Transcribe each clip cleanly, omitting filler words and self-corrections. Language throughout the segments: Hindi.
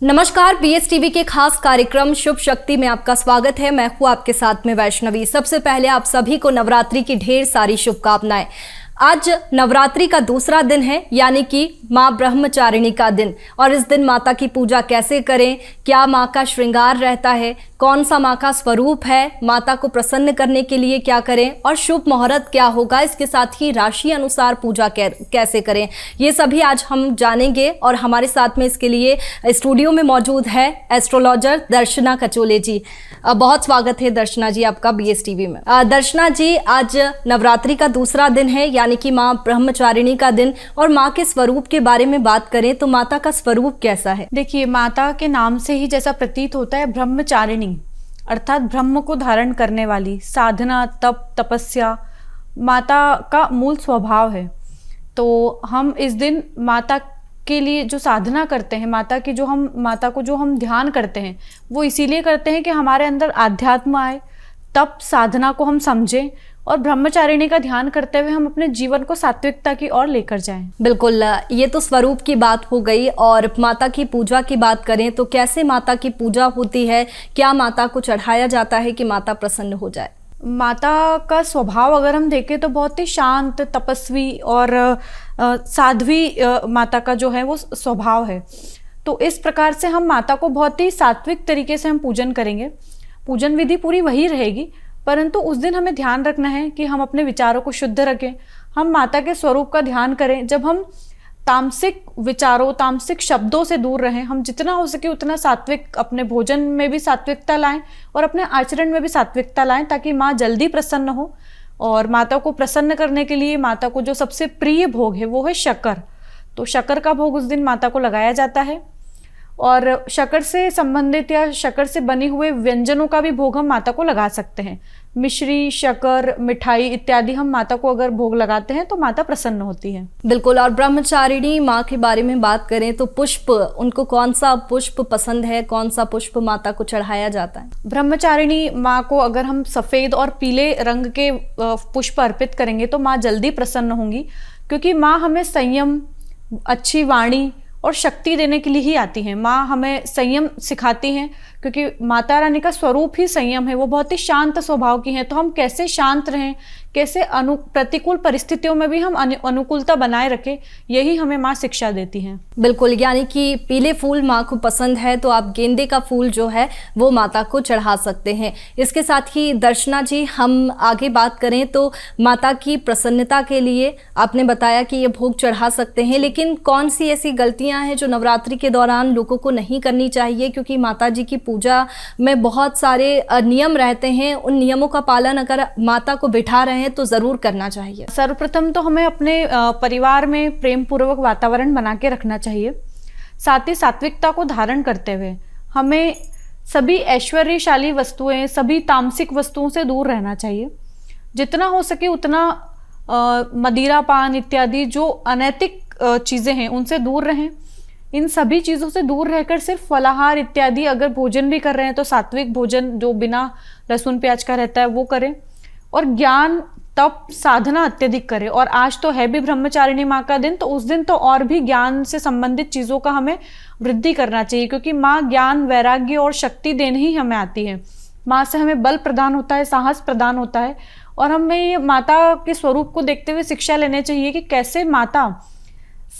नमस्कार, BS टीवी के खास कार्यक्रम शुभ शक्ति में आपका स्वागत है। मैं हूँ आपके साथ में वैष्णवी। सबसे पहले आप सभी को नवरात्रि की ढेर सारी शुभकामनाएं। आज नवरात्रि का दूसरा दिन है, यानी कि माँ ब्रह्मचारिणी का दिन। और इस दिन माता की पूजा कैसे करें, क्या माँ का श्रृंगार रहता है, कौन सा माँ का स्वरूप है, माता को प्रसन्न करने के लिए क्या करें और शुभ मुहूर्त क्या होगा, इसके साथ ही राशि अनुसार पूजा कैसे करें, ये सभी आज हम जानेंगे। और हमारे साथ में इसके लिए स्टूडियो में मौजूद है एस्ट्रोलॉजर दर्शना कचोले जी। बहुत स्वागत है दर्शना जी आपका BS टीवी में। दर्शना जी, आज नवरात्रि का दूसरा दिन है, यानी कि माँ ब्रह्मचारिणी का दिन। और माँ के स्वरूप के बारे में बात करें तो माता का स्वरूप कैसा है? देखिए, माता के नाम से ही जैसा प्रतीत होता है, ब्रह्मचारिणी अर्थात ब्रह्म को धारण करने वाली, साधना, तप, तपस्या माता का मूल स्वभाव है। तो हम इस दिन माता के लिए जो साधना करते हैं, माता को जो हम ध्यान करते हैं, वो इसीलिए करते हैं कि हमारे अंदर आध्यात्म आए, तप साधना को हम समझें और ब्रह्मचारिणी का ध्यान करते हुए हम अपने जीवन को सात्विकता की ओर लेकर जाएं। बिल्कुल, ये तो स्वरूप की बात हो गई। और माता की पूजा की बात करें तो कैसे माता की पूजा होती है, क्या माता को चढ़ाया जाता है कि माता प्रसन्न हो जाए? माता का स्वभाव अगर हम देखें तो बहुत ही शांत, तपस्वी और साध्वी माता का जो है वो स्वभाव है। तो इस प्रकार से हम माता को बहुत ही सात्विक तरीके से हम पूजन करेंगे। पूजन विधि पूरी वही रहेगी, परंतु उस दिन हमें ध्यान रखना है कि हम अपने विचारों को शुद्ध रखें, हम माता के स्वरूप का ध्यान करें। जब हम तामसिक विचारों, तामसिक शब्दों से दूर रहें, हम जितना हो सके उतना सात्विक, अपने भोजन में भी सात्विकता लाएं और अपने आचरण में भी सात्विकता लाएं, ताकि माँ जल्दी प्रसन्न हो। और माता को प्रसन्न करने के लिए माता को जो सबसे प्रिय भोग है वो है शक्कर। तो शक्कर का भोग उस दिन माता को लगाया जाता है। और शक्कर से संबंधित या शक्कर से बने हुए व्यंजनों का भी भोग हम माता को लगा सकते हैं। मिश्री, शक्कर, मिठाई इत्यादि हम माता को अगर भोग लगाते हैं तो माता प्रसन्न होती है। बिल्कुल। और ब्रह्मचारिणी माँ के बारे में बात करें तो पुष्प, उनको कौन सा पुष्प पसंद है, कौन सा पुष्प माता को चढ़ाया जाता है? ब्रह्मचारिणी माँ को अगर हम सफ़ेद और पीले रंग के पुष्प अर्पित करेंगे तो माँ जल्दी प्रसन्न होंगी, क्योंकि माँ हमें संयम, अच्छी वाणी और शक्ति देने के लिए ही आती हैं। माँ हमें संयम सिखाती हैं, क्योंकि माता रानी का स्वरूप ही संयम है। वो बहुत ही शांत स्वभाव की हैं। तो हम कैसे शांत रहें, कैसे प्रतिकूल परिस्थितियों में भी हम अनुकूलता बनाए रखें, यही हमें माँ शिक्षा देती हैं। बिल्कुल, यानी कि पीले फूल माँ को पसंद है तो आप गेंदे का फूल जो है वो माता को चढ़ा सकते हैं। इसके साथ ही दर्शना जी, हम आगे बात करें तो माता की प्रसन्नता के लिए आपने बताया कि ये भोग चढ़ा सकते हैं, लेकिन कौन सी ऐसी गलतियाँ हैं जो नवरात्रि के दौरान लोगों को नहीं करनी चाहिए? क्योंकि माता जी की पूजा में बहुत सारे नियम रहते हैं, उन नियमों का पालन अगर माता को बिठा रहे हैं तो जरूर करना चाहिए। सर्वप्रथम तो हमें अपने परिवार में प्रेम पूर्वक वातावरण बना के रखना चाहिए। साथ ही सात्विकता को धारण करते हुए हमें सभी ऐश्वर्यशाली वस्तुएं, सभी तामसिक वस्तुओं से दूर रहना चाहिए। जितना हो सके उतना मदिरा पान इत्यादि जो अनैतिक चीज़ें हैं उनसे दूर रहें। इन सभी चीज़ों से दूर रहकर सिर्फ फलाहार इत्यादि, अगर भोजन भी कर रहे हैं तो सात्विक भोजन जो बिना लहसुन प्याज का रहता है वो करें। और ज्ञान, तप, साधना अत्यधिक करें। और आज तो है भी ब्रह्मचारिणी माँ का दिन, तो उस दिन तो और भी ज्ञान से संबंधित चीज़ों का हमें वृद्धि करना चाहिए, क्योंकि माँ ज्ञान, वैराग्य और शक्ति देने ही हमें आती है। माँ से हमें बल प्रदान होता है, साहस प्रदान होता है। और हमें ये माता के स्वरूप को देखते हुए शिक्षा लेने चाहिए कि कैसे माता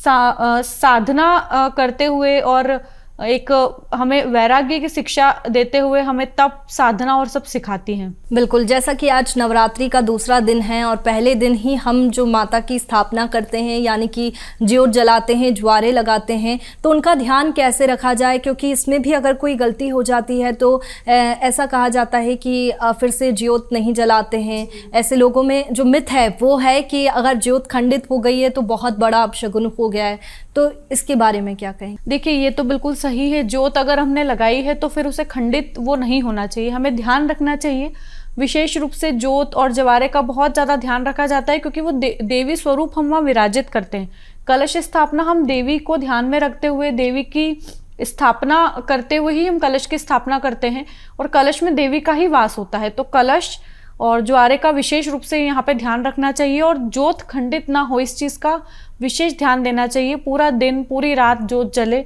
साधना करते हुए और एक हमें वैराग्य की शिक्षा देते हुए हमें तप, साधना और सब सिखाती हैं। बिल्कुल, जैसा कि आज नवरात्रि का दूसरा दिन है और पहले दिन ही हम जो माता की स्थापना करते हैं, यानी कि ज्योत जलाते हैं, ज्वारे लगाते हैं, तो उनका ध्यान कैसे रखा जाए? क्योंकि इसमें भी अगर कोई गलती हो जाती है तो ऐसा कहा जाता है कि फिर से ज्योत नहीं जलाते हैं। ऐसे लोगों में जो मिथ है वो है कि अगर ज्योत खंडित हो गई है तो बहुत बड़ा अपशगुन हो गया है। तो इसके बारे में क्या कहें? देखिए, ये तो बिल्कुल सही है। ज्योत अगर हमने लगाई है तो फिर उसे खंडित वो नहीं होना चाहिए, हमें ध्यान रखना चाहिए। विशेष रूप से ज्योत और जवारे का बहुत ज़्यादा ध्यान रखा जाता है, क्योंकि वो देवी स्वरूप हम वहाँ विराजित करते हैं। कलश स्थापना हम देवी को ध्यान में रखते हुए, देवी की स्थापना करते हुए ही हम कलश की स्थापना करते हैं, और कलश में देवी का ही वास होता है। तो कलश और ज्वारे का विशेष रूप से यहाँ पे ध्यान रखना चाहिए और जोत खंडित ना हो, इस चीज़ का विशेष ध्यान देना चाहिए। पूरा दिन पूरी रात जोत जले,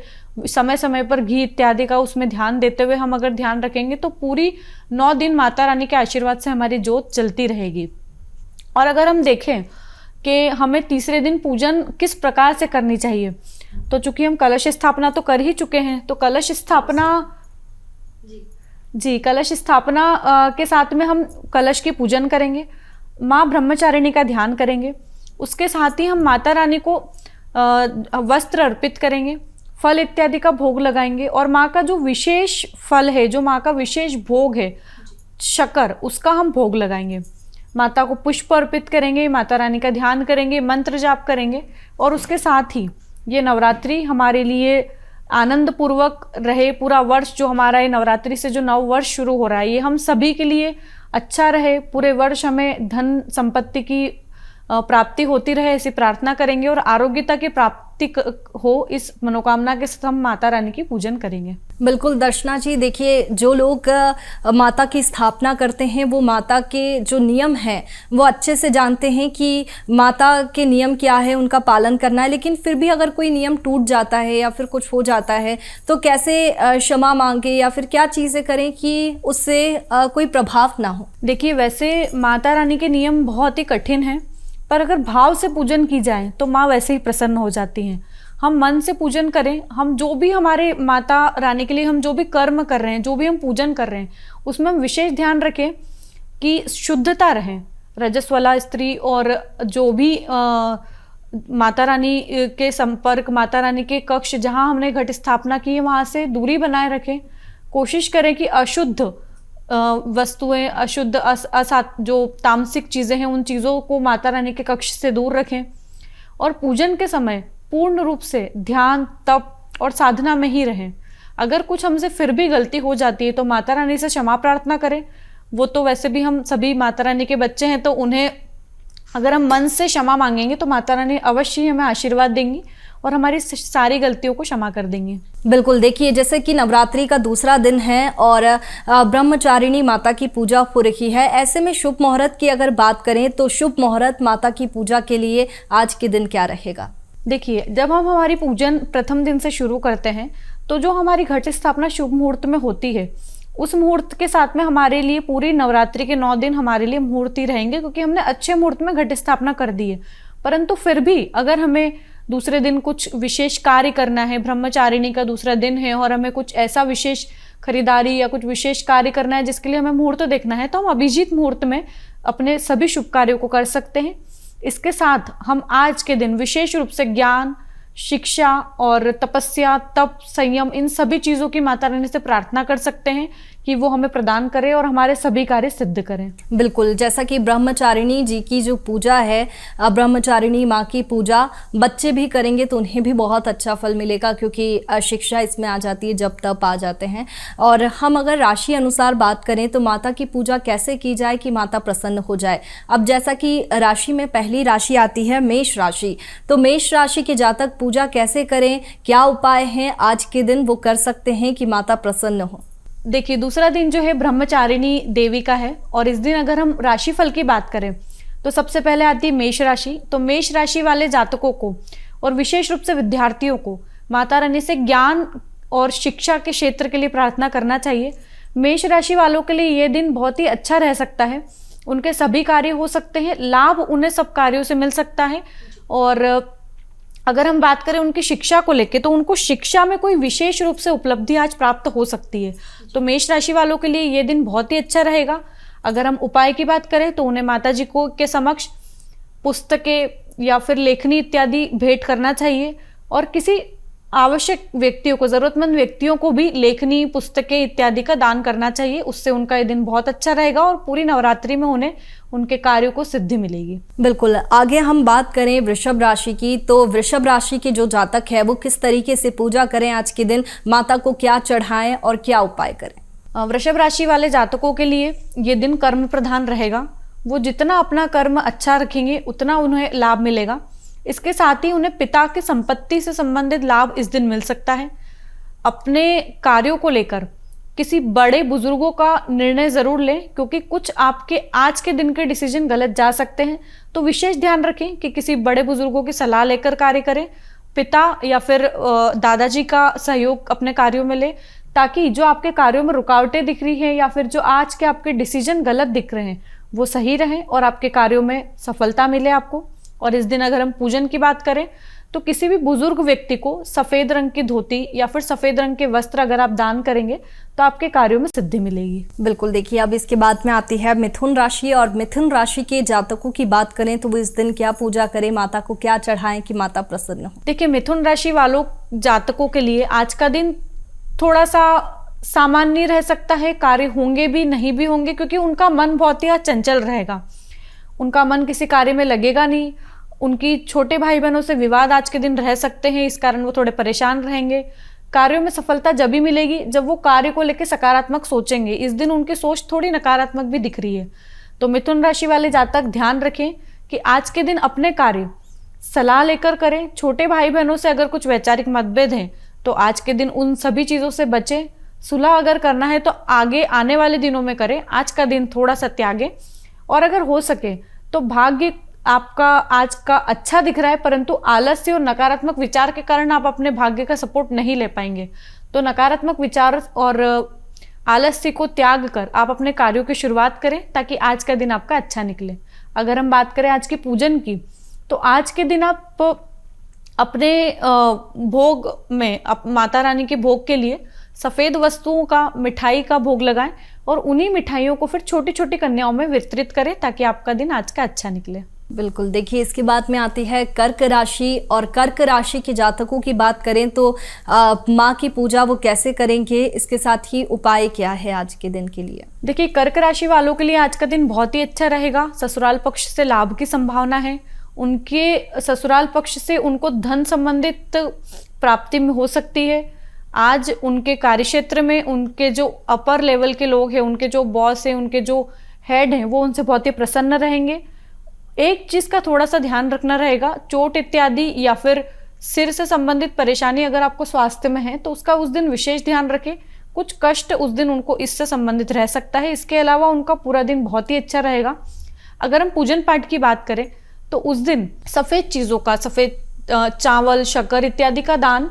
समय समय पर घी इत्यादि का उसमें ध्यान देते हुए हम अगर ध्यान रखेंगे तो पूरी 9 दिन माता रानी के आशीर्वाद से हमारी जोत चलती रहेगी। और अगर हम देखें कि हमें तीसरे दिन पूजन किस प्रकार से करनी चाहिए, तो चूंकि हम कलश स्थापना तो कर ही चुके हैं, तो कलश स्थापना कलश स्थापना के साथ में हम कलश की पूजन करेंगे, माँ ब्रह्मचारिणी का ध्यान करेंगे, उसके साथ ही हम माता रानी को वस्त्र अर्पित करेंगे, फल इत्यादि का भोग लगाएंगे और माँ का जो विशेष फल है, जो माँ का विशेष भोग है शक्कर, उसका हम भोग लगाएंगे। माता को पुष्प अर्पित करेंगे, माता रानी का ध्यान करेंगे, मंत्र जाप करेंगे और उसके साथ ही ये नवरात्रि हमारे लिए आनंद पूर्वक रहे। पूरा वर्ष जो हमारा ये नवरात्रि से जो नव वर्ष शुरू हो रहा है, ये हम सभी के लिए अच्छा रहे। पूरे वर्ष हमें धन संपत्ति की प्राप्ति होती रहे, ऐसी प्रार्थना करेंगे और आरोग्यता की प्राप्ति हो, इस मनोकामना के साथ हम माता रानी की पूजन करेंगे। बिल्कुल दर्शना जी, देखिए जो लोग माता की स्थापना करते हैं वो माता के जो नियम हैं वो अच्छे से जानते हैं कि माता के नियम क्या है, उनका पालन करना है। लेकिन फिर भी अगर कोई नियम टूट जाता है या फिर कुछ हो जाता है तो कैसे क्षमा मांगे या फिर क्या चीज़ें करें कि उससे कोई प्रभाव ना हो? देखिए, वैसे माता रानी के नियम बहुत ही कठिन हैं, पर अगर भाव से पूजन की जाए तो माँ वैसे ही प्रसन्न हो जाती हैं। हम मन से पूजन करें, हम जो भी हमारे माता रानी के लिए हम जो भी कर्म कर रहे हैं, जो भी हम पूजन कर रहे हैं, उसमें हम विशेष ध्यान रखें कि शुद्धता रहें। रजस्वला स्त्री और जो भी माता रानी के संपर्क, माता रानी के कक्ष जहाँ हमने घट स्थापना की है वहाँ से दूरी बनाए रखें। कोशिश करें कि अशुद्ध वस्तुएं, अशुद्ध जो तामसिक चीज़ें हैं, उन चीज़ों को माता रानी के कक्ष से दूर रखें और पूजन के समय पूर्ण रूप से ध्यान, तप और साधना में ही रहें। अगर कुछ हमसे फिर भी गलती हो जाती है तो माता रानी से क्षमा प्रार्थना करें। वो तो वैसे भी हम सभी माता रानी के बच्चे हैं, तो उन्हें अगर हम मन से क्षमा मांगेंगे तो माता रानी अवश्य ही हमें आशीर्वाद देंगी और हमारी सारी गलतियों को क्षमा कर देंगी। बिल्कुल, देखिए जैसे कि नवरात्रि का दूसरा दिन है और ब्रह्मचारिणी माता की पूजा हो रही है, ऐसे में शुभ मुहूर्त की अगर बात करें तो शुभ मुहूर्त माता की पूजा के लिए आज के दिन क्या रहेगा? देखिए, जब हम हमारी पूजन प्रथम दिन से शुरू करते हैं तो जो हमारी घट स्थापना शुभ मुहूर्त में होती है, उस मुहूर्त के साथ में हमारे लिए पूरी नवरात्रि के 9 दिन हमारे लिए मुहूर्त ही रहेंगे, क्योंकि हमने अच्छे मुहूर्त में घट स्थापना कर दी है। परंतु फिर भी अगर हमें दूसरे दिन कुछ विशेष कार्य करना है, ब्रह्मचारिणी का दूसरा दिन है और हमें कुछ ऐसा विशेष खरीदारी या कुछ विशेष कार्य करना है जिसके लिए हमें मुहूर्त देखना है, तो हम अभिजीत मुहूर्त में अपने सभी शुभ कार्यों को कर सकते हैं। इसके साथ हम आज के दिन विशेष रूप से ज्ञान, शिक्षा और तपस्या, तप, संयम, इन सभी चीज़ों की माता रानी से प्रार्थना कर सकते हैं कि वो हमें प्रदान करे और हमारे सभी कार्य सिद्ध करें। बिल्कुल, जैसा कि ब्रह्मचारिणी जी की जो पूजा है, ब्रह्मचारिणी माँ की पूजा बच्चे भी करेंगे तो उन्हें भी बहुत अच्छा फल मिलेगा, क्योंकि शिक्षा इसमें आ जाती है, जब तप आ जाते हैं। और हम अगर राशि अनुसार बात करें तो माता की पूजा कैसे की जाए कि माता प्रसन्न हो जाए? अब जैसा कि राशि में पहली राशि आती है मेष राशि, तो मेष राशि के जातक पूजा कैसे करें, क्या उपाय हैं आज के दिन वो कर सकते हैं कि माता प्रसन्न हो? देखिए, दूसरा दिन जो है ब्रह्मचारिणी देवी का है और इस दिन अगर हम राशिफल की बात करें तो सबसे पहले आती है मेष राशि। तो मेष राशि वाले जातकों को और विशेष रूप से विद्यार्थियों को माता रानी से ज्ञान और शिक्षा के क्षेत्र के लिए प्रार्थना करना चाहिए। मेष राशि वालों के लिए ये दिन बहुत ही अच्छा रह सकता है, उनके सभी कार्य हो सकते हैं, लाभ उन्हें सब कार्यों से मिल सकता है। और अगर हम बात करें उनकी शिक्षा को लेकर तो उनको शिक्षा में कोई विशेष रूप से उपलब्धि आज प्राप्त हो सकती है। तो मेष राशि वालों के लिए ये दिन बहुत ही अच्छा रहेगा। अगर हम उपाय की बात करें तो उन्हें माता जी को के समक्ष पुस्तकें या फिर लेखनी इत्यादि भेंट करना चाहिए और किसी आवश्यक व्यक्तियों को, ज़रूरतमंद व्यक्तियों को भी लेखनी, पुस्तकें इत्यादि का दान करना चाहिए। उससे उनका ये दिन बहुत अच्छा रहेगा और पूरी नवरात्रि में उन्हें उनके कार्यों को सिद्धि मिलेगी। बिल्कुल, आगे हम बात करें वृषभ राशि की, तो वृषभ राशि के जो जातक है वो किस तरीके से पूजा करें आज के दिन, माता को क्या चढ़ाएं और क्या उपाय करें? वृषभ राशि वाले जातकों के लिए ये दिन कर्म प्रधान रहेगा। वो जितना अपना कर्म अच्छा रखेंगे उतना उन्हें लाभ मिलेगा। इसके साथ ही उन्हें पिता की संपत्ति से संबंधित लाभ इस दिन मिल सकता है। अपने कार्यों को लेकर किसी बड़े बुजुर्गों का निर्णय जरूर लें, क्योंकि कुछ आपके आज के दिन के डिसीजन गलत जा सकते हैं। तो विशेष ध्यान रखें कि किसी बड़े बुजुर्गों की सलाह लेकर कार्य करें। पिता या फिर दादाजी का सहयोग अपने कार्यों में लें, ताकि जो आपके कार्यों में रुकावटें दिख रही हैं या फिर जो आज के आपके डिसीजन गलत दिख रहे हैं वो सही रहें और आपके कार्यों में सफलता मिले आपको। और इस दिन अगर हम पूजन की बात करें तो किसी भी बुजुर्ग व्यक्ति को सफेद रंग की धोती या फिर सफेद रंग के वस्त्र अगर आप दान करेंगे तो आपके कार्यों में सिद्धि मिलेगी। बिल्कुल, देखिए अब इसके बाद में आती है मिथुन राशि, और मिथुन राशि के जातकों की बात करें तो वो इस दिन क्या पूजा करें, माता को क्या चढ़ाएं कि माता प्रसन्न हो। देखिए, मिथुन राशि वालों जातकों के लिए आज का दिन थोड़ा सा सामान्य रह सकता है। कार्य होंगे भी नहीं भी होंगे, क्योंकि उनका मन बहुत ही चंचल रहेगा, उनका मन किसी कार्य में लगेगा नहीं। उनकी छोटे भाई बहनों से विवाद आज के दिन रह सकते हैं, इस कारण वो थोड़े परेशान रहेंगे। कार्यों में सफलता जब भी मिलेगी जब वो कार्य को लेकर सकारात्मक सोचेंगे। इस दिन उनकी सोच थोड़ी नकारात्मक भी दिख रही है। तो मिथुन राशि वाले जातक ध्यान रखें कि आज के दिन अपने कार्य सलाह लेकर करें। छोटे भाई बहनों से अगर कुछ वैचारिक मतभेद हैं तो आज के दिन उन सभी चीज़ों से बचें। सुलह अगर करना है तो आगे आने वाले दिनों में करें, आज का दिन थोड़ा सा त्यागें। और अगर हो सके तो भाग्य आपका आज का अच्छा दिख रहा है, परंतु आलस्य और नकारात्मक विचार के कारण आप अपने भाग्य का सपोर्ट नहीं ले पाएंगे। तो नकारात्मक विचार और आलस्य को त्याग कर आप अपने कार्यों की शुरुआत करें, ताकि आज का दिन आपका अच्छा निकले। अगर हम बात करें आज के पूजन की, तो आज के दिन आप अपने भोग में माता रानी के भोग के लिए सफ़ेद वस्तुओं का, मिठाई का भोग लगाएं और उन्हीं मिठाइयों को फिर छोटी छोटी कन्याओं में वितरित करें, ताकि आपका दिन आज का अच्छा निकले। बिल्कुल, देखिए इसके बाद में आती है कर्क राशि, और कर्क राशि के जातकों की बात करें तो माँ की पूजा वो कैसे करेंगे, इसके साथ ही उपाय क्या है आज के दिन के लिए। देखिए, कर्क राशि वालों के लिए आज का दिन बहुत ही अच्छा रहेगा। ससुराल पक्ष से लाभ की संभावना है। उनके ससुराल पक्ष से उनको धन संबंधित प्राप्ति में हो सकती है। आज उनके कार्यक्षेत्र में उनके जो अपर लेवल के लोग हैं, उनके जो बॉस हैं, उनके जो हेड हैं, वो उनसे बहुत ही प्रसन्न रहेंगे। एक चीज का थोड़ा सा ध्यान रखना रहेगा, चोट इत्यादि या फिर सिर से संबंधित परेशानी अगर आपको स्वास्थ्य में है तो उसका उस दिन विशेष ध्यान रखें। कुछ कष्ट उस दिन उनको इससे संबंधित रह सकता है। इसके अलावा उनका पूरा दिन बहुत ही अच्छा रहेगा। अगर हम पूजन पाठ की बात करें तो उस दिन सफेद चीजों का, सफेद चावल, शक्कर इत्यादि का दान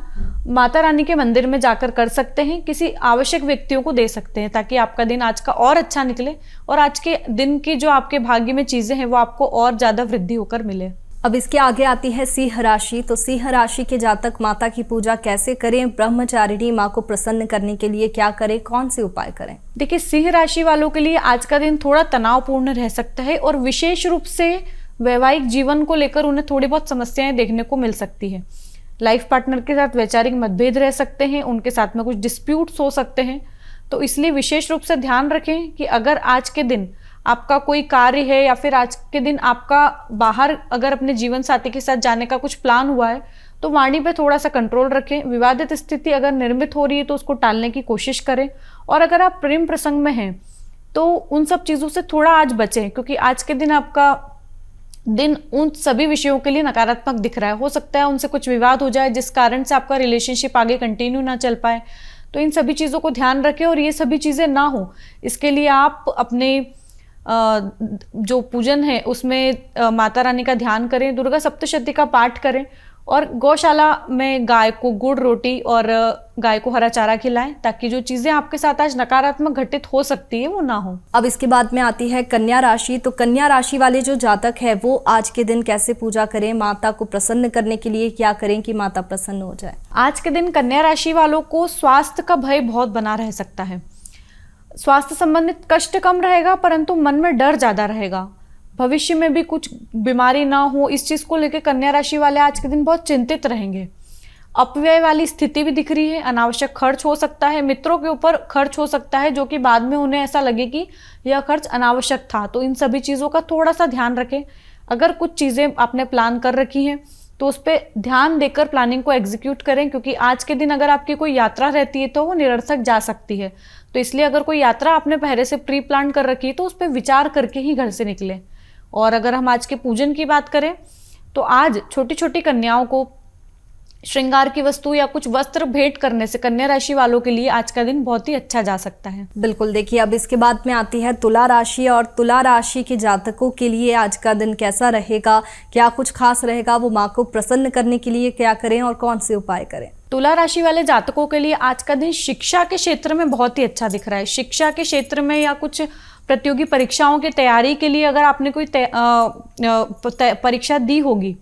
माता रानी के मंदिर में जाकर कर सकते हैं। किसी आवश्यक व्यक्तियों को दे सकते हैं, ताकि आपका दिन आज का और अच्छा निकले और आज के दिन की जो आपके भाग्य में चीजें हैं वो आपको और ज्यादा वृद्धि होकर मिले। अब इसके आगे आती है सिंह राशि। तो सिंह राशि के जातक माता की पूजा कैसे करें, ब्रह्मचारिणी माँ को प्रसन्न करने के लिए क्या करें, कौन से उपाय करें। देखिए, सिंह राशि वालों के लिए आज का दिन थोड़ा तनावपूर्ण रह सकता है और विशेष रूप से वैवाहिक जीवन को लेकर उन्हें थोड़ी बहुत समस्याएं देखने को मिल सकती है। लाइफ पार्टनर के साथ वैचारिक मतभेद रह सकते हैं, उनके साथ में कुछ डिस्प्यूट्स हो सकते हैं। तो इसलिए विशेष रूप से ध्यान रखें कि अगर आज के दिन आपका कोई कार्य है या फिर आज के दिन आपका बाहर अगर अपने जीवन साथी के साथ जाने का कुछ प्लान हुआ है तो वाणी पे थोड़ा सा कंट्रोल रखें। विवादित स्थिति अगर निर्मित हो रही है तो उसको टालने की कोशिश करें। और अगर आप प्रेम प्रसंग में हैं तो उन सब चीज़ों से थोड़ा आज बचें, क्योंकि आज के दिन आपका दिन उन सभी विषयों के लिए नकारात्मक दिख रहा है। हो सकता है उनसे कुछ विवाद हो जाए जिस कारण से आपका रिलेशनशिप आगे कंटिन्यू ना चल पाए। तो इन सभी चीज़ों को ध्यान रखें और ये सभी चीज़ें ना हो, इसके लिए आप अपने जो पूजन है उसमें माता रानी का ध्यान करें, दुर्गा सप्तशती का पाठ करें और गौशाला में गाय को गुड़ रोटी और गाय को हरा चारा खिलाएं, ताकि जो चीजें आपके साथ आज नकारात्मक घटित हो सकती है वो ना हो। अब इसके बाद में आती है कन्या राशि। तो कन्या राशि वाले जो जातक है वो आज के दिन कैसे पूजा करें, माता को प्रसन्न करने के लिए क्या करें कि माता प्रसन्न हो जाए। आज के दिन कन्या राशि वालों को स्वास्थ्य का भय बहुत बना रह सकता है। स्वास्थ्य संबंधित कष्ट कम रहेगा, परंतु मन में डर ज्यादा रहेगा। भविष्य में भी कुछ बीमारी ना हो, इस चीज को लेकर कन्या राशि वाले आज के दिन बहुत चिंतित रहेंगे। अपव्यय वाली स्थिति भी दिख रही है, अनावश्यक खर्च हो सकता है, मित्रों के ऊपर खर्च हो सकता है जो कि बाद में उन्हें ऐसा लगे कि यह खर्च अनावश्यक था। तो इन सभी चीज़ों का थोड़ा सा ध्यान रखें। अगर कुछ चीज़ें आपने प्लान कर रखी हैं तो उस पर ध्यान देकर प्लानिंग को एग्जीक्यूट करें, क्योंकि आज के दिन अगर आपकी कोई यात्रा रहती है तो वो निरर्थक जा सकती है। तो इसलिए अगर कोई यात्रा आपने पहले से प्री प्लान कर रखी है तो उस पर विचार करके ही घर से निकलें। और अगर हम आज के पूजन की बात करें तो आज छोटी छोटी कन्याओं को श्रृंगार की वस्तु या कुछ वस्त्र भेंट करने से कन्या राशि वालों के लिए आज का दिन बहुत ही अच्छा जा सकता है। बिल्कुल, देखिए अब इसके बाद में आती है तुला राशि, और तुला राशि के जातकों के लिए आज का दिन कैसा रहेगा, क्या कुछ खास रहेगा, वो माँ को प्रसन्न करने के लिए क्या करें और कौन से उपाय करें? तुला राशि वाले जातकों के लिए आज का दिन शिक्षा के क्षेत्र में बहुत ही अच्छा दिख रहा है। शिक्षा के क्षेत्र में या कुछ प्रतियोगी परीक्षाओं की तैयारी के लिए अगर आपने कोई परीक्षा दी होगी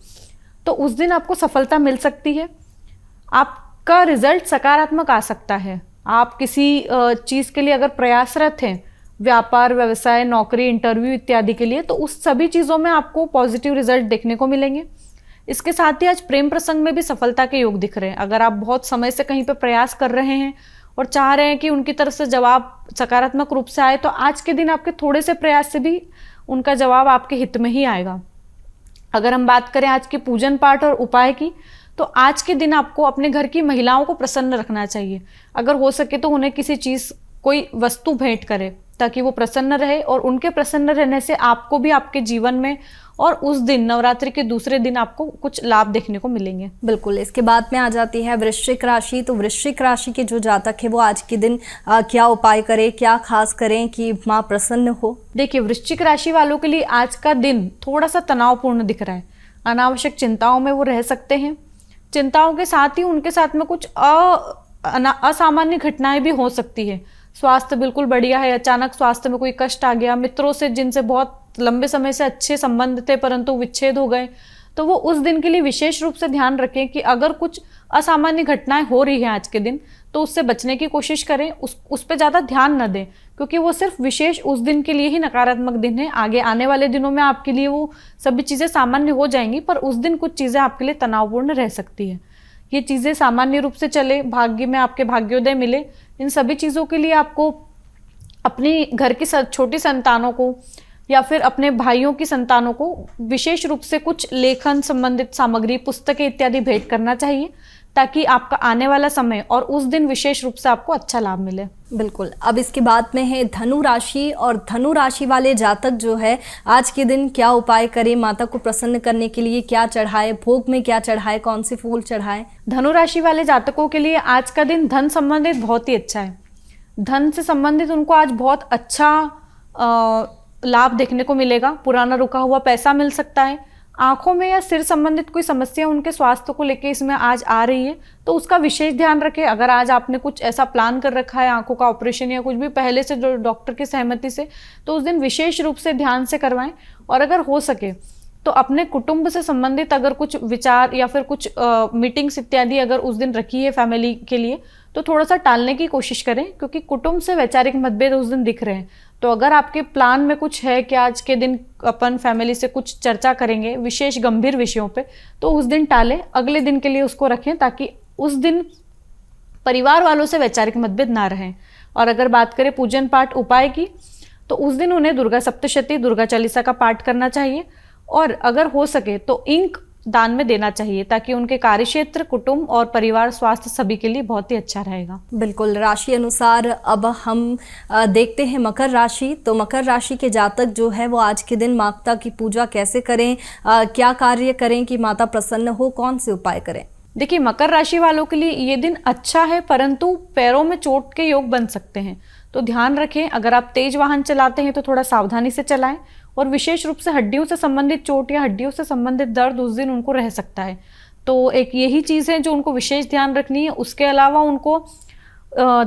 तो उस दिन आपको सफलता मिल सकती है। आपका रिजल्ट सकारात्मक आ सकता है। आप किसी चीज़ के लिए अगर प्रयासरत हैं, व्यापार, व्यवसाय, नौकरी, इंटरव्यू इत्यादि के लिए, तो उस सभी चीज़ों में आपको पॉजिटिव रिजल्ट देखने को मिलेंगे। इसके साथ ही आज प्रेम प्रसंग में भी सफलता के योग दिख रहे हैं। अगर आप बहुत समय से कहीं पर प्रयास कर रहे हैं और चाह रहे हैं कि उनकी तरफ से जवाब सकारात्मक रूप से आए, तो आज के दिन आपके थोड़े से प्रयास से भी उनका जवाब आपके हित में ही आएगा। अगर हम बात करें आज के पूजन पाठ और उपाय की, तो आज के दिन आपको अपने घर की महिलाओं को प्रसन्न रखना चाहिए। अगर हो सके तो उन्हें किसी चीज़, कोई वस्तु भेंट करें ताकि वो प्रसन्न रहे, और उनके प्रसन्न रहने से आपको भी आपके जीवन में और उस दिन नवरात्रि के दूसरे दिन आपको कुछ लाभ देखने को मिलेंगे। बिल्कुल, इसके बाद में आ जाती है वृश्चिक राशि। तो वृश्चिक राशि के जो जातक है वो आज के दिन क्या उपाय करें, क्या खास करें कि माँ प्रसन्न हो? देखिए, वृश्चिक राशि वालों के लिए आज का दिन थोड़ा सा तनावपूर्ण दिख रहा है। अनावश्यक चिंताओं में वो रह सकते हैं। चिंताओं के साथ ही उनके साथ में कुछ असामान्य घटनाएं भी हो सकती है। स्वास्थ्य बिल्कुल बढ़िया है, अचानक स्वास्थ्य में कोई कष्ट आ गया, मित्रों से जिनसे बहुत लंबे समय से अच्छे संबंध थे परंतु विच्छेद हो गए, तो वो उस दिन के लिए विशेष रूप से ध्यान रखें कि अगर कुछ असामान्य घटनाएं हो रही हैं आज के दिन, तो उससे बचने की कोशिश करें। उस पर ज़्यादा ध्यान न दें, क्योंकि वो सिर्फ विशेष उस दिन के लिए ही नकारात्मक दिन है। आगे आने वाले दिनों में आपके लिए वो सभी चीज़ें सामान्य हो जाएंगी, पर उस दिन कुछ चीज़ें आपके लिए तनावपूर्ण रह सकती है। ये चीज़ें सामान्य रूप से चले, भाग्य में आपके भाग्योदय मिले, इन सभी चीज़ों के लिए आपको अपनी घर की छोटी संतानों को या फिर अपने भाइयों की संतानों को विशेष रूप से कुछ लेखन संबंधित सामग्री, पुस्तकें इत्यादि भेंट करना चाहिए, ताकि आपका आने वाला समय और उस दिन विशेष रूप से आपको अच्छा लाभ मिले। बिल्कुल, अब इसके बाद में है धनु राशि, और धनु राशि वाले जातक जो है आज के दिन क्या उपाय करें, माता को प्रसन्न करने के लिए क्या चढ़ाए, भोग में क्या चढ़ाए, कौन से फूल चढ़ाए? धनु राशि वाले जातकों के लिए आज का दिन धन संबंधित बहुत ही अच्छा है। धन से संबंधित उनको आज बहुत अच्छा लाभ देखने को मिलेगा। पुराना रुका हुआ पैसा मिल सकता है। आंखों में या सिर संबंधित कोई समस्या उनके स्वास्थ्य को लेके इसमें आज आ रही है, तो उसका विशेष ध्यान रखें। अगर आज आपने कुछ ऐसा प्लान कर रखा है, आंखों का ऑपरेशन या कुछ भी पहले से जो डॉक्टर की सहमति से, तो उस दिन विशेष रूप से ध्यान से करवाएं। और अगर हो सके तो अपने कुटुंब से संबंधित अगर कुछ विचार या फिर कुछ मीटिंग्स इत्यादि अगर उस दिन रखी है फैमिली के लिए, तो थोड़ा सा टालने की कोशिश करें, क्योंकि कुटुंब से वैचारिक मतभेद उस दिन दिख रहे हैं। तो अगर आपके प्लान में कुछ है कि आज के दिन अपन फैमिली से कुछ चर्चा करेंगे विशेष गंभीर विषयों पे, तो उस दिन टालें, अगले दिन के लिए उसको रखें, ताकि उस दिन परिवार वालों से वैचारिक मतभेद ना रहें। और अगर बात करें पूजन पाठ उपाय की, तो उस दिन उन्हें दुर्गा सप्तशती, दुर्गा चालीसा का पाठ करना चाहिए, और अगर हो सके तो इंक दान में देना चाहिए, ताकि उनके कार्यक्षेत्र, कुटुंब और परिवार स्वास्थ्य सभी के लिए बहुत ही अच्छा रहेगा। बिल्कुल, राशि अनुसार अब हम देखते हैं मकर राशि। तो मकर राशि के जातक जो है वो आज के दिन माता की पूजा कैसे करें, क्या कार्य करें कि माता प्रसन्न हो, कौन से उपाय करें? देखिए, मकर राशि वालों के लिए ये दिन अच्छा है, परंतु पैरों में चोट के योग बन सकते हैं, तो ध्यान रखें। अगर आप तेज वाहन चलाते हैं तो थोड़ा सावधानी से चलाएं, और विशेष रूप से हड्डियों से संबंधित चोट या हड्डियों से संबंधित दर्द उस दिन उनको रह सकता है। तो एक यही चीज़ है जो उनको विशेष ध्यान रखनी है। उसके अलावा उनको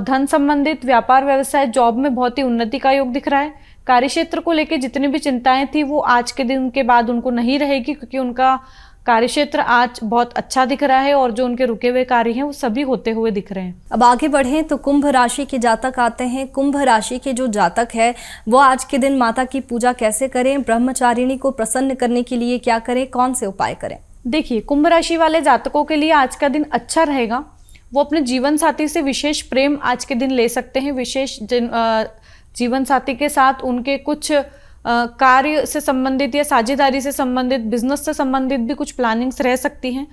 धन संबंधित, व्यापार, व्यवसाय, जॉब में बहुत ही उन्नति का योग दिख रहा है। कार्यक्षेत्र को लेकर जितनी भी चिंताएं थी वो आज के दिन के बाद उनको नहीं रहेगी, क्योंकि उनका कार्यक्षेत्र आज बहुत अच्छा दिख रहा है, और जो उनके रुके हुए कार्य हैं वो सभी होते हुए दिख रहे हैं। अब आगे बढ़ें तो कुंभ राशि के जातक आते हैं। कुंभ राशि के जो जातक है वो आज के दिन माता की पूजा कैसे करें, ब्रह्मचारिणी को प्रसन्न करने के लिए क्या करें, कौन से उपाय करें? देखिए, कुंभ राशि वाले जातकों के लिए आज का दिन अच्छा रहेगा। वो अपने जीवन साथी से विशेष प्रेम आज के दिन ले सकते हैं। विशेष जीवन साथी के साथ उनके कुछ कार्य से संबंधित या साझेदारी से संबंधित, बिजनेस से संबंधित भी कुछ प्लानिंग्स रह सकती हैं।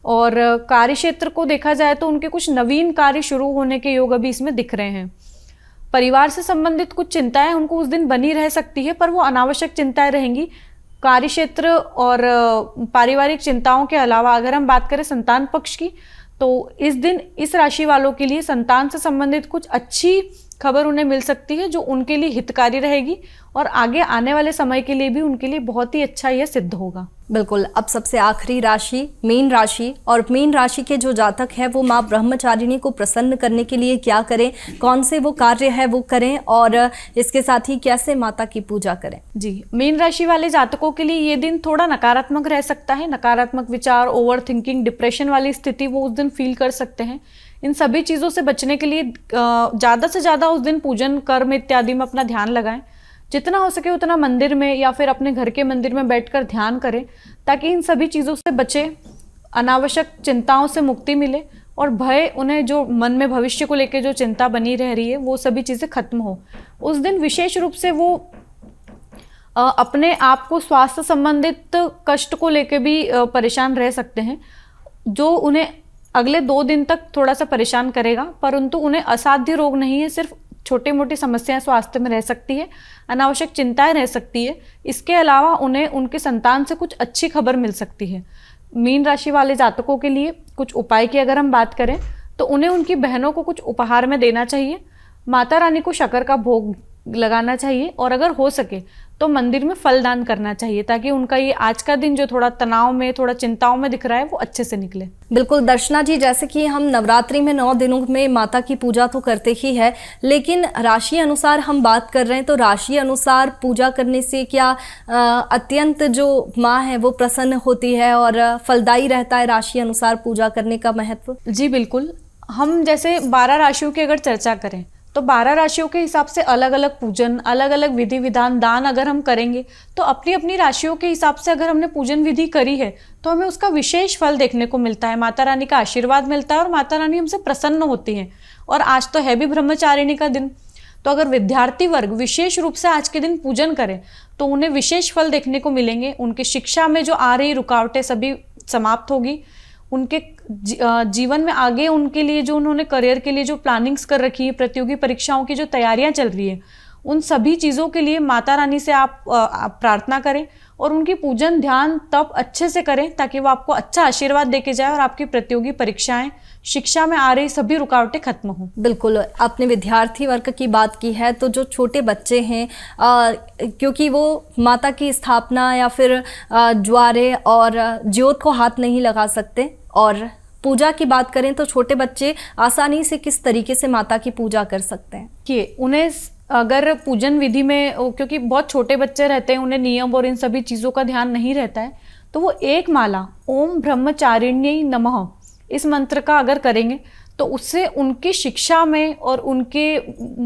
और कार्य क्षेत्र को देखा जाए तो उनके कुछ नवीन कार्य शुरू होने के योग अभी इसमें दिख रहे हैं। परिवार से संबंधित कुछ चिंताएं उनको उस दिन बनी रह सकती है, पर वो अनावश्यक चिंताएं रहेंगी। कार्य क्षेत्र और पारिवारिक चिंताओं के अलावा अगर हम बात करें संतान पक्ष की, तो इस दिन इस राशि वालों के लिए संतान से संबंधित कुछ अच्छी खबर उन्हें मिल सकती है जो उनके लिए हितकारी रहेगी और आगे आने वाले समय के लिए भी उनके लिए बहुत ही अच्छा यह सिद्ध होगा। बिल्कुल। अब सबसे आखिरी राशि मीन राशि, और मीन राशि के जो जातक हैं वो माँ ब्रह्मचारिणी को प्रसन्न करने के लिए क्या करें, कौन से वो कार्य है वो करें, और इसके साथ ही कैसे माता की पूजा करें? जी, मीन राशि वाले जातकों के लिए ये दिन थोड़ा नकारात्मक रह सकता है। नकारात्मक विचार, ओवर थिंकिंग, डिप्रेशन वाली स्थिति वो उस दिन फील कर सकते हैं। इन सभी चीज़ों से बचने के लिए ज़्यादा से ज़्यादा उस दिन पूजन कर्म इत्यादि में अपना ध्यान लगाएं। जितना हो सके उतना मंदिर में या फिर अपने घर के मंदिर में बैठकर ध्यान करें, ताकि इन सभी चीज़ों से बचे, अनावश्यक चिंताओं से मुक्ति मिले और भय, उन्हें जो मन में भविष्य को लेकर जो चिंता बनी रह रही है वो सभी चीज़ें खत्म हो। उस दिन विशेष रूप से वो अपने आप को स्वास्थ्य संबंधित कष्ट को लेकर भी परेशान रह सकते हैं, जो उन्हें अगले 2 दिन तक थोड़ा सा परेशान करेगा, परंतु उन्हें असाध्य रोग नहीं है, सिर्फ छोटी मोटी समस्याएं स्वास्थ्य में रह सकती है, अनावश्यक चिंताएं रह सकती है। इसके अलावा उन्हें उनके संतान से कुछ अच्छी खबर मिल सकती है। मीन राशि वाले जातकों के लिए कुछ उपाय की अगर हम बात करें तो उन्हें उनकी बहनों को कुछ उपहार में देना चाहिए, माता रानी को शक्कर का भोग लगाना चाहिए और अगर हो सके तो मंदिर में फल दान करना चाहिए, ताकि उनका ये आज का दिन जो थोड़ा तनाव में, थोड़ा चिंताओं में दिख रहा है वो अच्छे से निकले। बिल्कुल दर्शना जी, जैसे कि हम नवरात्रि में 9 दिनों में माता की पूजा तो करते ही है, लेकिन राशि अनुसार हम बात कर रहे हैं, तो राशि अनुसार पूजा करने से क्या अत्यंत जो माँ है वो प्रसन्न होती है और फलदायी रहता है राशि अनुसार पूजा करने का महत्व? जी बिल्कुल। हम जैसे 12 राशियों की अगर चर्चा करें तो 12 राशियों के हिसाब से अलग अलग पूजन, अलग अलग विधि विधान, दान अगर हम करेंगे तो अपनी अपनी राशियों के हिसाब से अगर हमने पूजन विधि करी है तो हमें उसका विशेष फल देखने को मिलता है, माता रानी का आशीर्वाद मिलता है और माता रानी हमसे प्रसन्न होती हैं। और आज तो है भी ब्रह्मचारिणी का दिन, तो अगर विद्यार्थी वर्ग विशेष रूप से आज के दिन पूजन करें तो उन्हें विशेष फल देखने को मिलेंगे। उनकी शिक्षा में जो आ रही रुकावटें सभी समाप्त होगी, उनके जीवन में आगे उनके लिए जो उन्होंने करियर के लिए जो प्लानिंग्स कर रखी है, प्रतियोगी परीक्षाओं की जो तैयारियां चल रही है, उन सभी चीज़ों के लिए माता रानी से आप प्रार्थना करें और उनकी पूजन ध्यान तप अच्छे से करें, ताकि वो आपको अच्छा आशीर्वाद देके जाए और आपकी प्रतियोगी परीक्षाएं, शिक्षा में आ रही सभी रुकावटें खत्म हो। बिल्कुल। आपने विद्यार्थी वर्ग की बात की है, तो जो छोटे बच्चे हैं क्योंकि वो माता की स्थापना या फिर ज्वारे और ज्योत को हाथ नहीं लगा सकते, और पूजा की बात करें तो छोटे बच्चे आसानी से किस तरीके से माता की पूजा कर सकते हैं? कि उन्हें अगर पूजन विधि में, क्योंकि बहुत छोटे बच्चे रहते हैं, उन्हें नियम और इन सभी चीज़ों का ध्यान नहीं रहता है, तो वो एक माला ओम ब्रह्मचारिण्यै नमः इस मंत्र का अगर करेंगे तो उससे उनकी शिक्षा में और उनके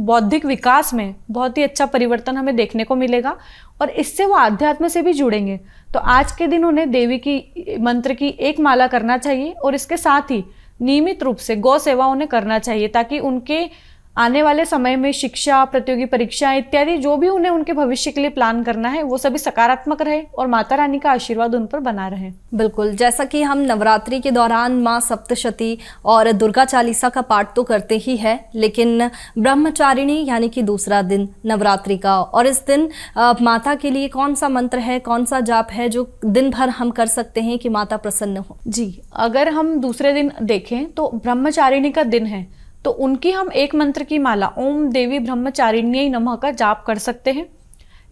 बौद्धिक विकास में बहुत ही अच्छा परिवर्तन हमें देखने को मिलेगा और इससे वो आध्यात्म से भी जुड़ेंगे। तो आज के दिन उन्हें देवी की मंत्र की एक माला करना चाहिए और इसके साथ ही नियमित रूप से गौ सेवा उन्हें करना चाहिए, ताकि उनके आने वाले समय में शिक्षा, प्रतियोगी परीक्षा इत्यादि जो भी उन्हें उनके भविष्य के लिए प्लान करना है वो सभी सकारात्मक रहे और माता रानी का आशीर्वाद उन पर बना रहे। बिल्कुल। जैसा कि हम नवरात्रि के दौरान माँ सप्तशती और दुर्गा चालीसा का पाठ तो करते ही है, लेकिन ब्रह्मचारिणी यानी कि दूसरा दिन नवरात्रि का, और इस दिन माता के लिए कौन सा मंत्र है, कौन सा जाप है जो दिन भर हम कर सकते हैं कि माता प्रसन्न हो? जी, अगर हम दूसरे दिन देखें तो ब्रह्मचारिणी का दिन है, तो उनकी हम एक मंत्र की माला ओम देवी ब्रह्मचारिण्यै नमः का जाप कर सकते हैं।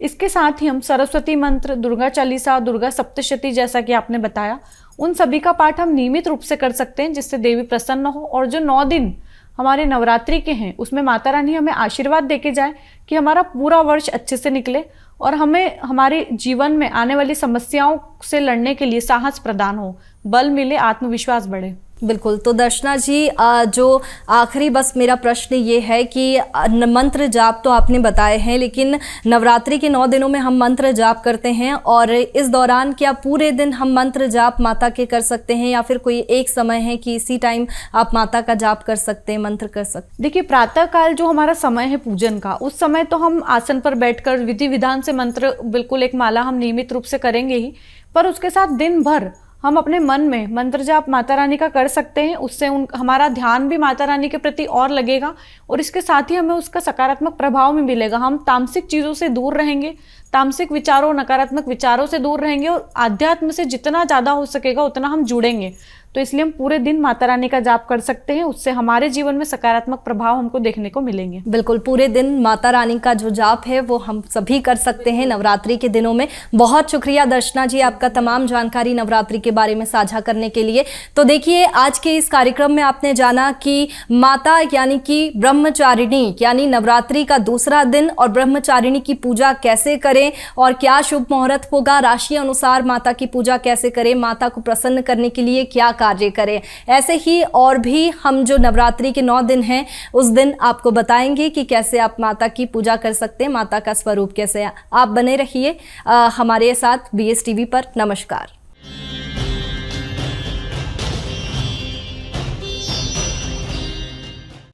इसके साथ ही हम सरस्वती मंत्र, दुर्गा चालीसा, दुर्गा सप्तशती जैसा कि आपने बताया, उन सभी का पाठ हम नियमित रूप से कर सकते हैं, जिससे देवी प्रसन्न हो और जो 9 दिन हमारे नवरात्रि के हैं उसमें माता रानी हमें आशीर्वाद देके जाए कि हमारा पूरा वर्ष अच्छे से निकले और हमें हमारे जीवन में आने वाली समस्याओं से लड़ने के लिए साहस प्रदान हो, बल मिले, आत्मविश्वास बढ़े। बिल्कुल। तो दर्शना जी, जो आखिरी बस मेरा प्रश्न ये है कि मंत्र जाप तो आपने बताए हैं, लेकिन नवरात्रि के 9 दिनों में हम मंत्र जाप करते हैं, और इस दौरान क्या पूरे दिन हम मंत्र जाप माता के कर सकते हैं या फिर कोई एक समय है कि इसी टाइम आप माता का जाप कर सकते हैं, मंत्र कर सकते हैं? देखिए, प्रातः काल जो हमारा समय है पूजन का, उस समय तो हम आसन पर बैठकर विधि विधान से मंत्र, बिल्कुल एक माला हम नियमित रूप से करेंगे ही, पर उसके साथ दिन भर हम अपने मन में मंत्र जाप माता रानी का कर सकते हैं। उससे हमारा ध्यान भी माता रानी के प्रति और लगेगा और इसके साथ ही हमें उसका सकारात्मक प्रभाव भी मिलेगा। हम तामसिक चीज़ों से दूर रहेंगे, तामसिक विचारों, नकारात्मक विचारों से दूर रहेंगे और आध्यात्म से जितना ज़्यादा हो सकेगा उतना हम जुड़ेंगे। तो इसलिए हम पूरे दिन माता रानी का जाप कर सकते हैं, उससे हमारे जीवन में सकारात्मक प्रभाव हमको देखने को मिलेंगे। बिल्कुल, पूरे दिन माता रानी का जो जाप है वो हम सभी कर सकते हैं नवरात्रि के दिनों में। बहुत शुक्रिया दर्शना जी आपका तमाम जानकारी नवरात्रि के बारे में साझा करने के लिए। तो देखिए, आज के इस कार्यक्रम में आपने जाना कि माता यानी कि ब्रह्मचारिणी यानी नवरात्रि का दूसरा दिन और ब्रह्मचारिणी की पूजा कैसे करें और क्या शुभ मुहूर्त होगा, राशि अनुसार माता की पूजा कैसे करें, माता को प्रसन्न करने के लिए क्या कार्य करें। ऐसे ही और भी हम जो नवरात्रि के 9 दिन हैं उस दिन आपको बताएंगे कि कैसे आप माता की पूजा कर सकते हैं, माता का स्वरूप कैसे है। आप बने रहिए हमारे साथ BS TV पर। नमस्कार।